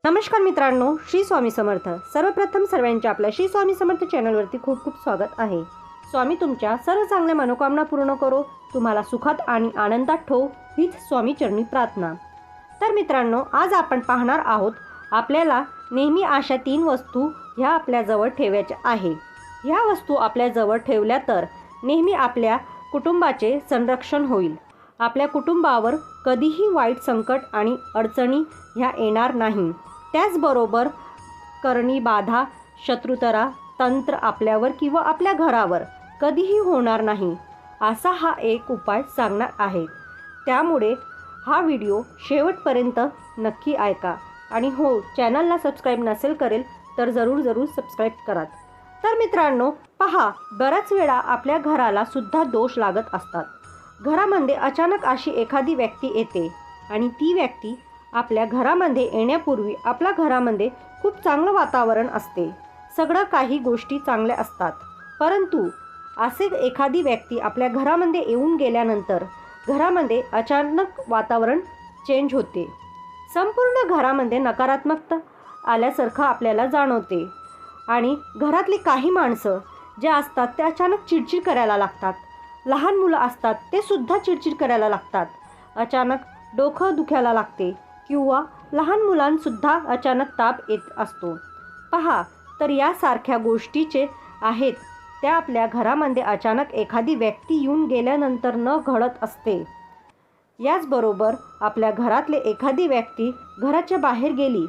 नमस्कार मित्रांनो, श्री स्वामी समर्थ। सर्वप्रथम सर्वांचे आपल्या श्री स्वामी समर्थ चॅनलवरती खूप खूप स्वागत आहे। स्वामी तुमच्या सर्व चांगल्या मनोकामना पूर्ण करो, तुम्हाला सुखात आणि आनंदात ठेवो, हीच स्वामी चरणी प्रार्थना। तर मित्रांनो, आज आपण पाहणार आहोत आपल्याला नेहमी अशा 3 वस्तू ह्या आपल्या जवळ ठेवायच्या आहे। ह्या वस्तू आपल्या जवळ ठेवल्या तर नेहमी आपल्या कुटुंबाचे संरक्षण होईल। आपल्या कुटुंबावर कधीही वाईट संकट आणि अडचणी ह्या येणार नाही। त्याचबरोबर करणी बाधा, शत्रुतरा, तंत्र आपल्यावर किंवा आपल्या घरावर कधीही होणार नाही, असा हा एक उपाय सांगणार आहे। त्यामुळे हा व्हिडिओ शेवटपर्यंत नक्की ऐका आणि हो, चॅनलला सबस्क्राईब नसेल करेल तर जरूर सबस्क्राईब करा। तर मित्रांनो पहा, बऱ्याच वेळा आपल्या घराला सुद्धा दोष लागत असतात। घरामध्ये अचानक अशी एखादी व्यक्ती येते आणि ती व्यक्ती आपल्या घरामध्ये येण्यापूर्वी आपल्या घरामध्ये खूप चांगलं वातावरण असते, सगळं काही गोष्टी चांगल्या असतात, परंतु असे एखादी व्यक्ती आपल्या घरामध्ये येऊन गेल्यानंतर घरामध्ये अचानक वातावरण चेंज होते। संपूर्ण घरामध्ये नकारात्मकता आल्यासारखं आपल्याला जाणवते आणि घरातली काही माणसं जे असतात ते अचानक चिडचिड करायला लागतात। लहान मुलं असतात ते सुद्धा चिडचिड करायला लागतात। अचानक डोकं दुखायला लागते किंवा लहान मुलांसुद्धा अचानक ताप येत असतो। पहा, तर यासारख्या गोष्टीचे आहेत त्या आपल्या घरामध्ये अचानक एखादी व्यक्ती येऊन गेल्यानंतर न घडत असते। याचबरोबर आपल्या घरातले एखादी व्यक्ती घराच्या बाहेर गेली,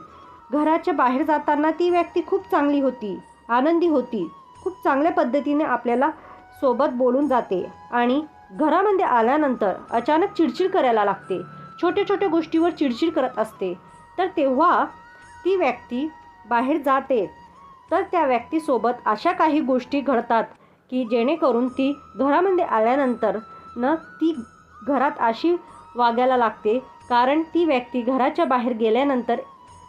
घराच्या बाहेर जाताना ती व्यक्ती खूप चांगली होती, आनंदी होती, खूप चांगल्या पद्धतीने आपल्याला सोबत बोलून जाते आणि घरामध्ये आल्यानंतर अचानक चिडचिड करायला लागते, छोट्या गोष्टीवर चिडचिड करत असते। तर तेव्हा ती व्यक्ती बाहेर जाते तर त्या व्यक्तीसोबत अशा काही गोष्टी घडतात की जेणेकरून ती घरामध्ये आल्यानंतर ती घरात अशी वागायला लागते, कारण ती व्यक्ती घराच्या बाहेर गेल्यानंतर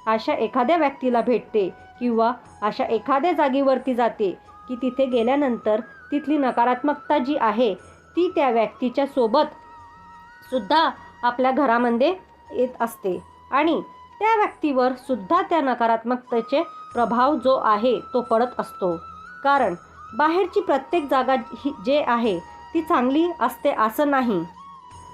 अशा एखाद्या व्यक्तीला भेटते किंवा अशा एखाद्या जागेवरती जाते की तिथे गेल्यानंतर तिथली नकारात्मकता जी आहे ती त्या व्यक्तीच्या सोबत सुद्धा आपल्या घरामध्ये येत असते आणि त्या व्यक्तीवर सुद्धा त्या नकारात्मकतेचे प्रभाव जो आहे तो पडत असतो। कारण बाहेरची प्रत्येक जागा जे आहे ती चांगली असते असं नाही।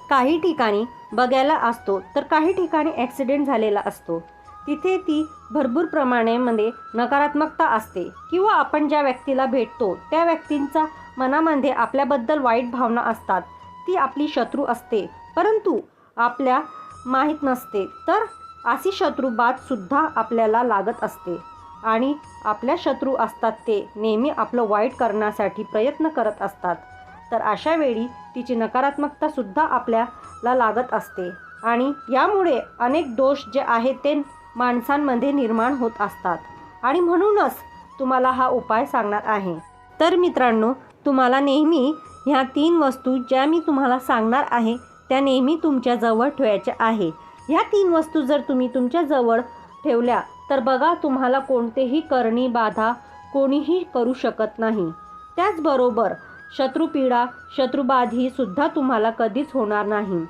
काही ठिकाणी बघायला असतो तर काही ठिकाणी ॲक्सिडेंट झालेला असतो, तिथे ती भरपूर प्रमाणामध्ये नकारात्मकता असते किंवा आपण ज्या व्यक्तीला भेटतो त्या व्यक्तींचा मनामध्ये आपल्याबद्दल वाईट भावना असतात, ती आपली शत्रू असते, परंतु आपल्या माहीत नसते। तर अशी शत्रुबाधसुद्धा आपल्याला लागत असते आणि आपल्या शत्रू असतात ते नेहमी आपलं वाईट करण्यासाठी प्रयत्न करत असतात। तर अशा वेळी तिची नकारात्मकतासुद्धा आपल्याला लागत असते आणि यामुळे अनेक दोष जे आहेत ते माणसांमध्ये निर्माण होत असतात आणि म्हणूनच तुम्हाला हा उपाय सांगणार आहे। तर मित्रांनो, तुम्हाला नेहमी ह्या 3 वस्तू ज्या मी तुम्हाला सांगणार आहे त्या नेहमी तुमच्या जवळ ठेवायच्या आहे। ह्या 3 वस्तू जर तुम्ही तुमच्या जवळ ठेवल्या तर बघा, तुम्हाला कोणतेही करणी बाधा कोणीही करू शकत नाही। त्याचबरोबर शत्रुपीडा, शत्रुबाधी सुद्धा तुम्हाला कधीच होणार नाही।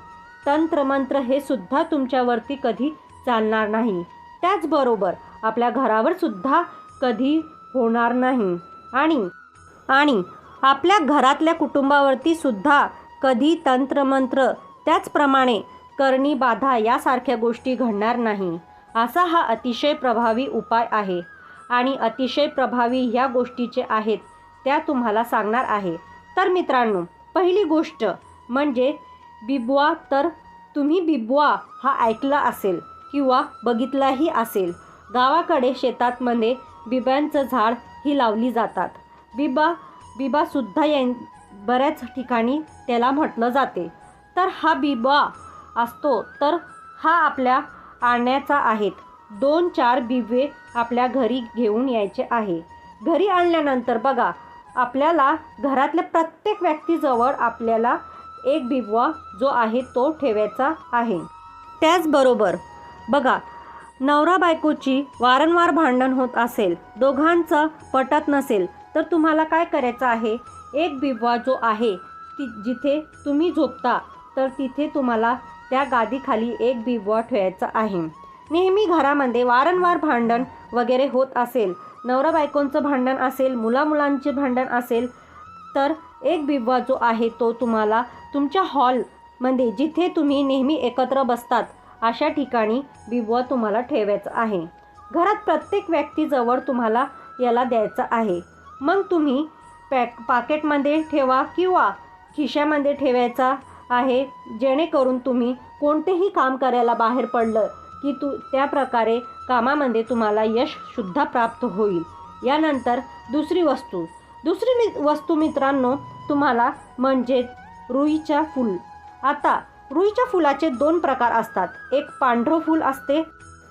तंत्रमंत्र हे सुद्धा तुमच्यावरती कधी चालणार नाही। त्याचबरोबर आपल्या घरावर सुद्धा कधी होणार नाही आणि आपल्या घरातल्या कुटुंबावरती सुद्धा कधी तंत्रमंत्र, त्याचप्रमाणे करणी बाधा यासारख्या गोष्टी घडणार नाही। असा हा अतिशय प्रभावी उपाय आहे आणि अतिशय प्रभावी ह्या गोष्टीचे आहेत त्या तुम्हाला सांगणार आहे। तर मित्रांनो, पहिली गोष्ट म्हणजे बिबवा। तर तुम्ही बिबवा हा ऐकला असेल किंवा बघितलाही असेल। गावाकडे शेतातमध्ये बिब्यांचं झाड ही लावली जातात। बिबासुद्धा बऱ्याच ठिकाणी त्याला म्हटलं जाते। तर हा बिबा असतो तर हा आपल्या आणण्याचा आहेत। 2-4 बिबवे आपल्या घरी घेऊन यायचे आहे। घरी आणल्यानंतर बघा, आपल्याला घरातल्या प्रत्येक व्यक्तीजवळ आपल्याला एक बिबवा जो आहे तो ठेवायचा आहे। त्याचबरोबर बघा, नवरा बायकोची वारंवार भांडण होत असेल, दोघांचं पटत नसेल तर तुम्हाला काय करायचं आहे, एक बिबवा जो आहे जिथे तुम्ही झोपता तर तिथे तुम्हाला त्या गादीखाली एक बिबवा ठेवायचा आहे। नेहमी घरामध्ये वारंवार भांडण वगैरे होत असेल, नवरा बायकोंचं भांडण असेल, मुलामुलांचे भांडण असेल, तर एक बिबवा जो आहे तो तुम्हाला तुमच्या हॉलमध्ये जिथे तुम्ही नेहमी एकत्र बसतात अशा ठिकाणी बिबवा तुम्हाला ठेवायचा आहे. घरात प्रत्येक व्यक्तीजवळ तुम्हाला याला द्यायचं आहे. मग तुम्ही पाकेटमध्ये ठेवा किंवा खिशामध्ये ठेवायचा आहे, जेणेकरून तुम्ही कोणतेही काम करायला बाहेर पडलं की त्या प्रकारे कामामध्ये तुम्हाला यशसुद्धा प्राप्त होईल. यानंतर दुसरी वस्तू मित्रांनो तुम्हाला म्हणजे रुईच्या फूल. आता रुईच्या फुलाचे 2 प्रकार असतात. एक पांढरं फूल असते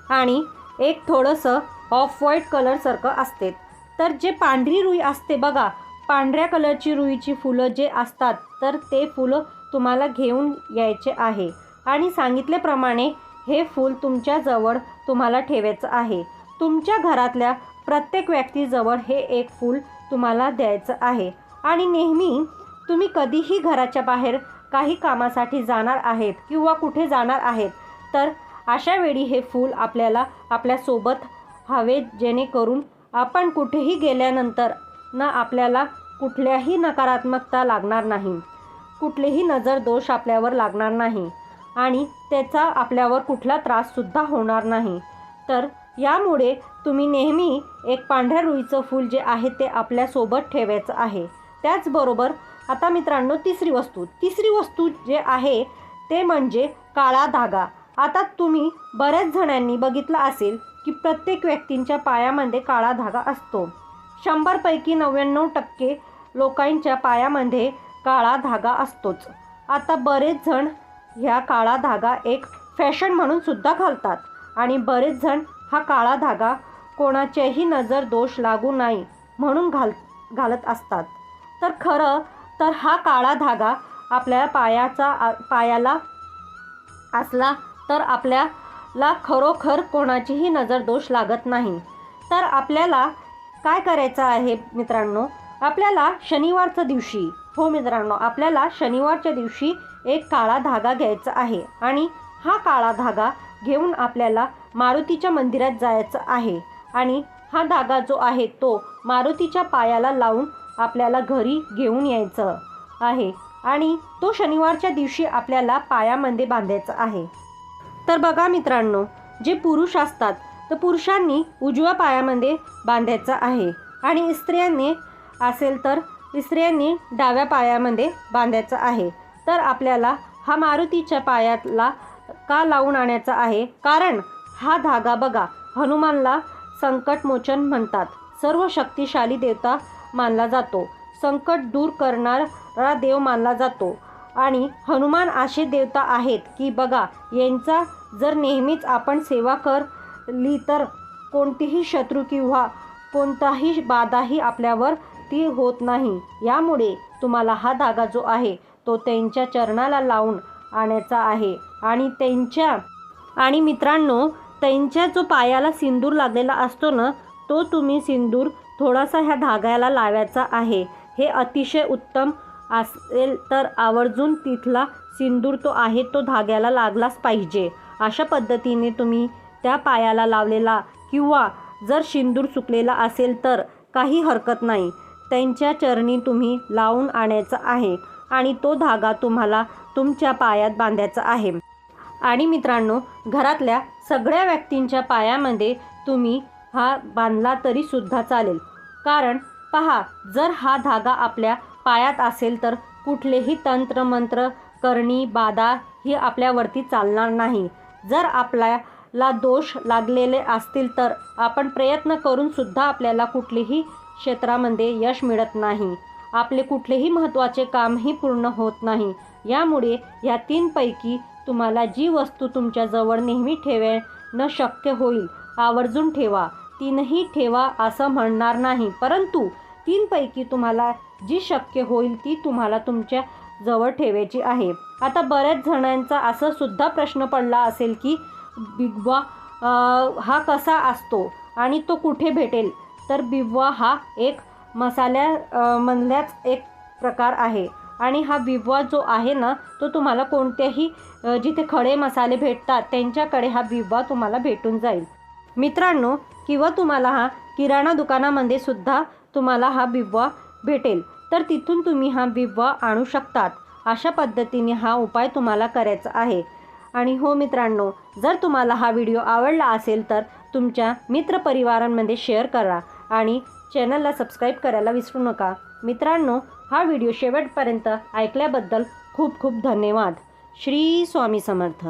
आणि एक थोडंसं ऑफ व्हाईट कलरसारखं असते. तर जे पांढरी रुई असते बघा, पांढऱ्या कलरची रुईची फुलं जे असतात तर ते फुलं तुम्हाला घेऊन यायचे आहे आणि सांगितल्याप्रमाणे हे फूल तुमच्याजवळ तुम्हाला ठेवायचं आहे. तुमच्या घरातल्या प्रत्येक व्यक्तीजवळ हे एक फूल तुम्हाला द्यायचं आहे. आणि नेहमी तुम्ही कधीही घराच्या बाहेर काही कामासाठी जाणार आहेत किंवा कुठे जाणार आहेत तर अशा वेळी हे फूल आपल्याला आपल्यासोबत हवे, जेणेकरून आपण कुठेही गेल्यानंतर आपल्याला कुठल्याही नकारात्मकता लागणार नाही, कुठलेही नजर दोष आपल्यावर लागणार नाही आणि त्याचा आपल्यावर कुठला त्राससुद्धा होणार नाही. तर यामुळे तुम्ही नेहमी एक पांढऱ्या रुईचं फूल जे आहे ते आपल्यासोबत ठेवायचं आहे. त्याचबरोबर आता मित्रांनो तिसरी वस्तू जे आहे ते म्हणजे काळा धागा. आता तुम्ही बऱ्याच जणांनी बघितलं असेल की प्रत्येक व्यक्तींच्या पायामध्ये काळा धागा असतो. 100 पैकी 99% लोकांच्या पायामध्ये काळा धागा असतोच. आता बरेच जण ह्या काळा धागा एक फॅशन म्हणून सुद्धा घालतात आणि बरेच जण हा काळा धागा कोणाच्याही नजर दोष लागू नाही म्हणून घालत असतात. तर खरं तर हा काळा धागा आपल्या पायाला असला तर आपल्याला खरोखर कोणाचीही नजर दोष लागत नाही. तर आपल्याला काय करायचं आहे मित्रांनो, आपल्याला शनिवारच्या दिवशी एक काळा धागा घ्यायचा आहे आणि हा काळा धागा घेऊन आपल्याला मारुतीच्या मंदिरात जायचं आहे आणि हा धागा जो आहे तो मारुतीच्या पायाला लावून आपल्याला घरी घेऊन यायचं आहे आणि तो शनिवारच्या दिवशी आपल्याला पायामध्ये बांधायचा आहे. तर बघा मित्रांनो, जे पुरुष असतात तर पुरुषांनी उजव्या पायामध्ये बांधायचं आहे आणि स्त्रियांनी असेल तर स्त्रियांनी डाव्या पायामध्ये बांधायचं आहे. तर आपल्याला हा मारुतीच्या पायाला का लावून आणायचा आहे, कारण हा धागा बघा हनुमानला संकटमोचन म्हणतात. सर्व शक्तिशाली देवता मानला जातो, संकट दूर करणारा देव मानला जातो आणि हनुमान असे देवता आहेत की बघा यांचा जर नेहमीच आपण सेवा केली तर कोणतीही शत्रू किंवा कोणताही बाधाही आपल्यावर ती होत नाही. यामुळे तुम्हाला हा धागा जो आहे तो त्यांच्या चरणाला लावून आणायचा आहे आणि मित्रांनो त्यांच्या जो पायाला सिंदूर लागलेला असतो ना, तो तुम्ही सिंदूर थोडासा ह्या धाग्याला लावायचा आहे. हे अतिशय उत्तम असेल तर आवर्जून तिथला सिंदूर तो आहे तो धाग्याला लागलाच पाहिजे. अशा पद्धतीने तुम्ही त्या पायाला लावलेला किंवा जर सिंदूर चुकलेला असेल तर काही हरकत नाही, त्यांच्या चरणी तुम्ही लावून आणायचा आहे आणि तो धागा तुम्हाला तुमच्या पायात बांधायचा आहे. आणि मित्रांनो घरातल्या सगळ्या व्यक्तींच्या पायामध्ये तुम्ही हा बांधला तरीसुद्धा चालेल, कारण पहा जर हा धागा आपल्या पायात असेल तर कुठलेही तंत्र मंत्र करणी बाधा ही आपल्यावरती चालणार नाही. जर आपल्याला दोष लागलेले असतील तर आपण प्रयत्न करूनसुद्धा आपल्याला कुठलेही क्षेत्रामध्ये यश मिळत नाही, आपले कुठलेही महत्त्वाचे कामही पूर्ण होत नाही. यामुळे या 3 पैकी तुम्हाला जी वस्तू तुमच्याजवळ नेहमी ठेवणं शक्य होईल आवर्जून ठेवा. 3ही ठेवा असं म्हणणार नाही, परंतु 3 पैकी तुम्हाला जी शक्य होईल ती तुम्हाला तुमच्या जवळ ठेवायची आहे. आता बऱ्याच जणांचा असं सुद्धा प्रश्न पडला असेल की बिबवा हा कसा असतो आणि तो कुठे भेटेल. तर बिबवा हा एक मसाल्यामधल्याच एक प्रकार आहे आणि हा विव्वा जो आहे ना तो तुम्हाला कोणत्याही जिथे खडे मसाले भेटतात त्यांच्याकडे हा विव्वा तुम्हाला भेटून जाईल मित्रांनो. किंवा तुम्हाला हा किराणा दुकानामध्ये सुद्धा तुम्हाला हा विव्वा भेटेल, तर तिथून तुम्ही हा विव्वा आणू शकतात. अशा पद्धतीने हा उपाय तुम्हाला करायचा आहे. आणि हो मित्रांनो, जर तुम्हाला हा व्हिडिओ आवडला असेल तर तुमच्या मित्रपरिवारांमध्ये शेअर करा आणि चॅनलला सबस्क्राईब करायला विसरू नका. मित्रांनो, हा व्हिडिओ शेवटपर्यंत ऐकल्याबद्दल खूप खूप धन्यवाद. श्री स्वामी समर्थ.